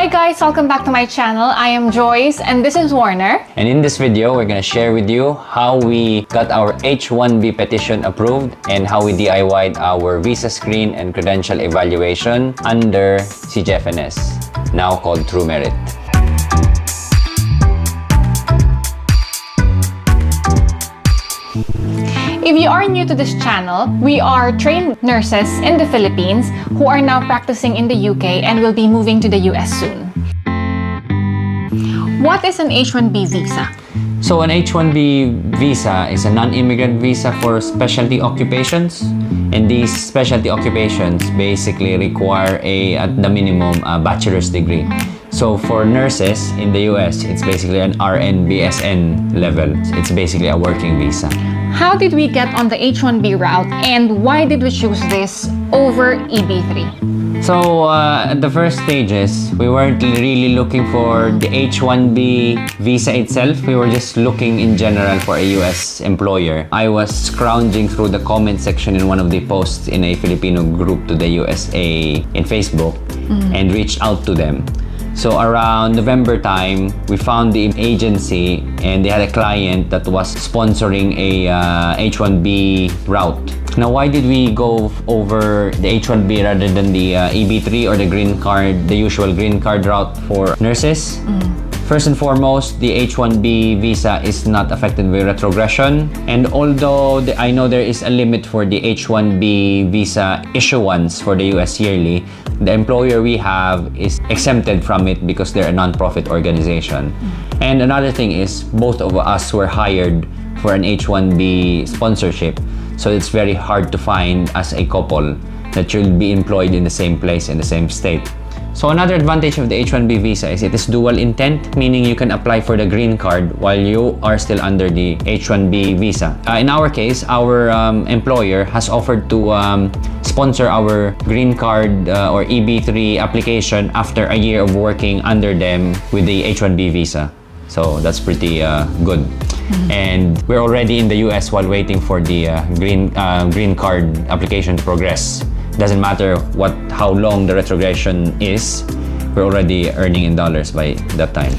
Hi guys, welcome back to my channel. I am Joyce and this is Warner. And in this video, we're gonna share with you how we got our H-1B petition approved and how we DIY'd our VisaScreen and Credential evaluation under CGFNS, now called True Merit. If you are new to this channel, we are trained nurses in the Philippines who are now practicing in the UK and will be moving to the US soon. What is an H-1B visa? So an H-1B visa is a non-immigrant visa for specialty occupations. And these specialty occupations basically require at the minimum, a bachelor's degree. So for nurses in the US, it's basically an RN BSN level. It's basically a working visa. How did we get on the H-1B route and why did we choose this over EB3? So at the first stages, we weren't really looking for the H-1B visa itself. We were just looking in general for a US employer. I was scrounging through the comment section in one of the posts in a Filipino group to the USA in Facebook and reached out to them. So around November time, we found the agency and they had a client that was sponsoring a H-1B route. Now, why did we go over the H-1B rather than the EB3 or the green card, the usual green card route for nurses? First and foremost, the H-1B visa is not affected by retrogression. And although I know there is a limit for the H-1B visa issuance for the US yearly, the employer we have is exempted from it because they're a non-profit organization. And another thing is, both of us were hired for an H-1B sponsorship. So it's very hard to find as a couple that you'll be employed in the same place, in the same state. So another advantage of the H-1B visa is it is dual intent, meaning you can apply for the green card while you are still under the H-1B visa. In our case, our employer has offered to sponsor our green card or EB3 application after a year of working under them with the H-1B visa. So that's pretty good. And we're already in the US while waiting for the green card application to progress. Doesn't matter how long the retrogression is, we're already earning in dollars by that time.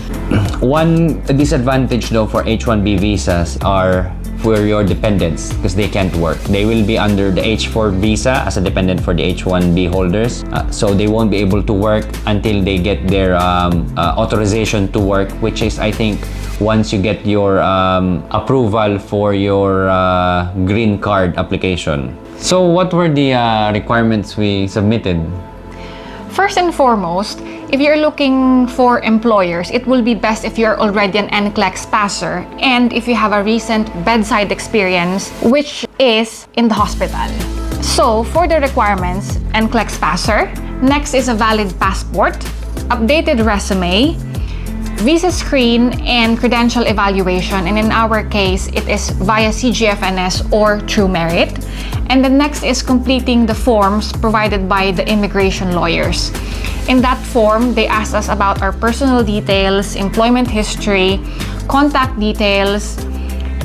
One disadvantage though for H-1B visas are for your dependents because they can't work. They will be under the H-4 visa as a dependent for the H-1B holders. So they won't be able to work until they get their authorization to work, which is, I think, once you get your approval for your green card application. So what were the requirements we submitted? First and foremost, if you're looking for employers, it will be best if you're already an NCLEX passer and if you have a recent bedside experience, which is in the hospital. So for the requirements, NCLEX passer, next is a valid passport, updated resume, VisaScreen and Credential evaluation, and in our case, it is via CGFNS or True Merit. And the next is completing the forms provided by the immigration lawyers. In that form, they asked us about our personal details, employment history, contact details,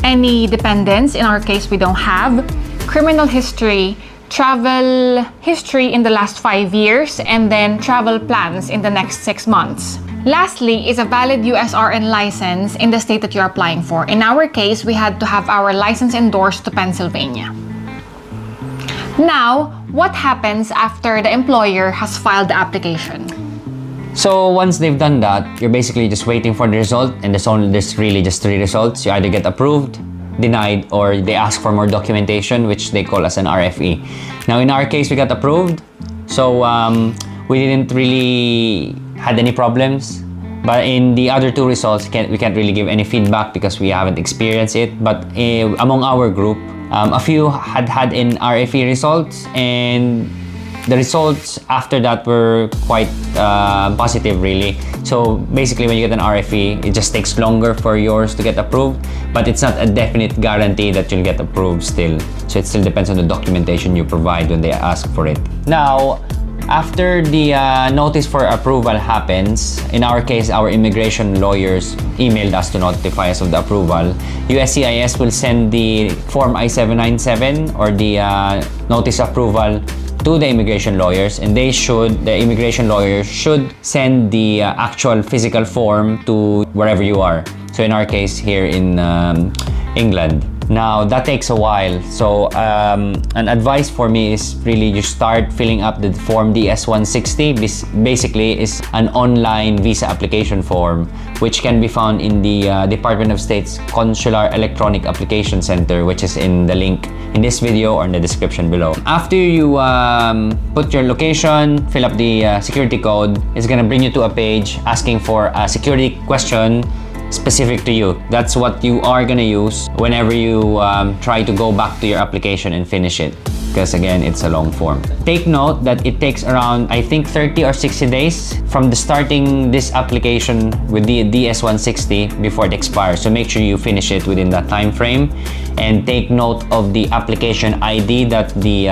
any dependents, in our case we don't have, criminal history, travel history in the last 5 years, and then travel plans in the next 6 months. Lastly is a valid USRN license in the state that you're applying for. In our case, we had to have our license endorsed to Pennsylvania. Now, what happens after the employer has filed the application? So once they've done that, you're basically just waiting for the result, and there's really just 3 results. You either get approved, denied, or they ask for more documentation, which they call as an RFE. Now in our case, we got approved, so we didn't really had any problems. But in the other 2 results, we can't really give any feedback because we haven't experienced it. But among our group, a few had in RFE results, and the results after that were quite positive, really. So basically, when you get an RFE, it just takes longer for yours to get approved, but it's not a definite guarantee that you'll get approved still. So it still depends on the documentation you provide when they ask for it. Now, after the notice for approval happens, in our case, our immigration lawyers emailed us to notify us of the approval. USCIS will send the Form I-797 or the notice approval to the immigration lawyers, and the immigration lawyers should send the actual physical form to wherever you are. So in our case here in England. Now that takes a while, so an advice for me is really you start filling up the form DS-160. Basically is an online visa application form which can be found in the Department of State's Consular Electronic Application Center, which is in the link in this video or in the description below. After you put your location, fill up the security code, it's gonna bring you to a page asking for a security question specific to you. That's what you are gonna use whenever you try to go back to your application and finish it, because again, it's a long form. Take note that it takes around, I think, 30 or 60 days from the starting this application with the DS-160 before it expires. So make sure you finish it within that time frame, and take note of the application ID that the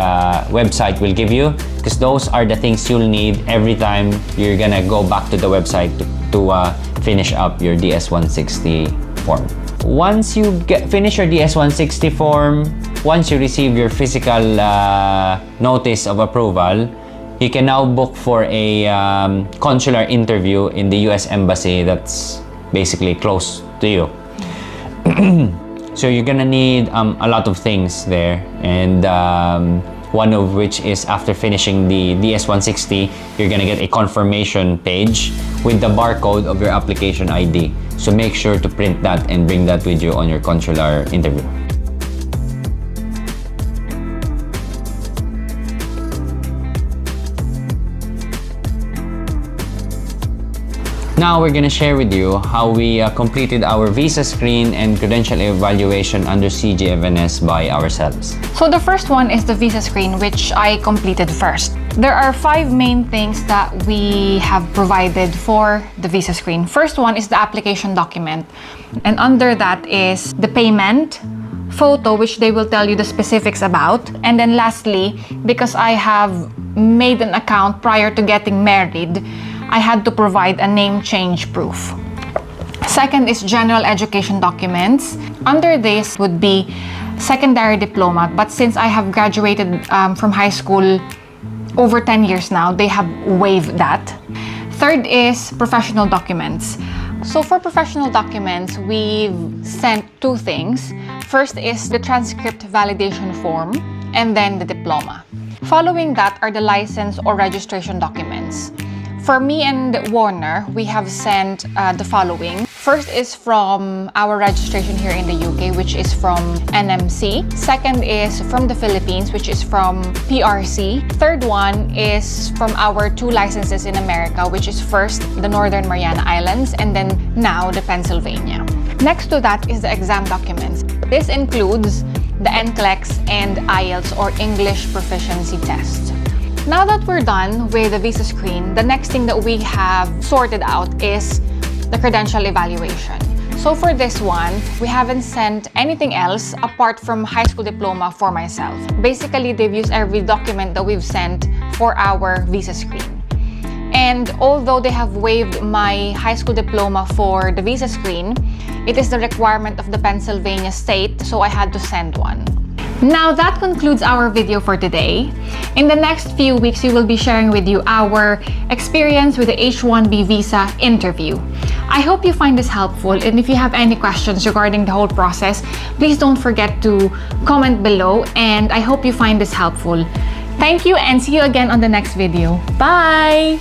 website will give you, because those are the things you'll need every time you're gonna go back to the website to finish up your DS-160 form. Once you finish your DS-160 form, once you receive your physical notice of approval, you can now book for a consular interview in the US Embassy that's basically close to you. So you're gonna need a lot of things there, and one of which is after finishing the DS-160, you're gonna get a confirmation page with the barcode of your application ID. So make sure to print that and bring that with you on your consular interview. Now we're gonna share with you how we completed our VisaScreen and credential evaluation under CGFNS by ourselves. So the first one is the VisaScreen, which I completed first. There are 5 main things that we have provided for the VisaScreen. First one is the application document, and under that is the payment, photo, which they will tell you the specifics about, and then lastly, because I have made an account prior to getting married, I had to provide a name change proof. Second is general education documents. Under this would be secondary diploma, but since I have graduated from high school over 10 years now, they have waived that. Third is professional documents. So for professional documents, we've sent 2 things. First is the transcript validation form, and then the diploma. Following that are the license or registration documents. For me and Warner, we have sent the following. First is from our registration here in the UK, which is from NMC. Second is from the Philippines, which is from PRC. Third one is from our 2 licenses in America, which is first the Northern Mariana Islands, and then now the Pennsylvania. Next to that is the exam documents. This includes the NCLEX and IELTS or English Proficiency Test. Now that we're done with the VisaScreen, the next thing that we have sorted out is the credential evaluation. So for this one, we haven't sent anything else apart from high school diploma for myself. Basically, they've used every document that we've sent for our VisaScreen. And although they have waived my high school diploma for the VisaScreen, it is the requirement of the Pennsylvania state, so I had to send one. Now that concludes our video for today. In the next few weeks, we will be sharing with you our experience with the H-1B visa interview. I hope you find this helpful, and if you have any questions regarding the whole process, please don't forget to comment below, and I hope you find this helpful. Thank you, and see you again on the next video. Bye!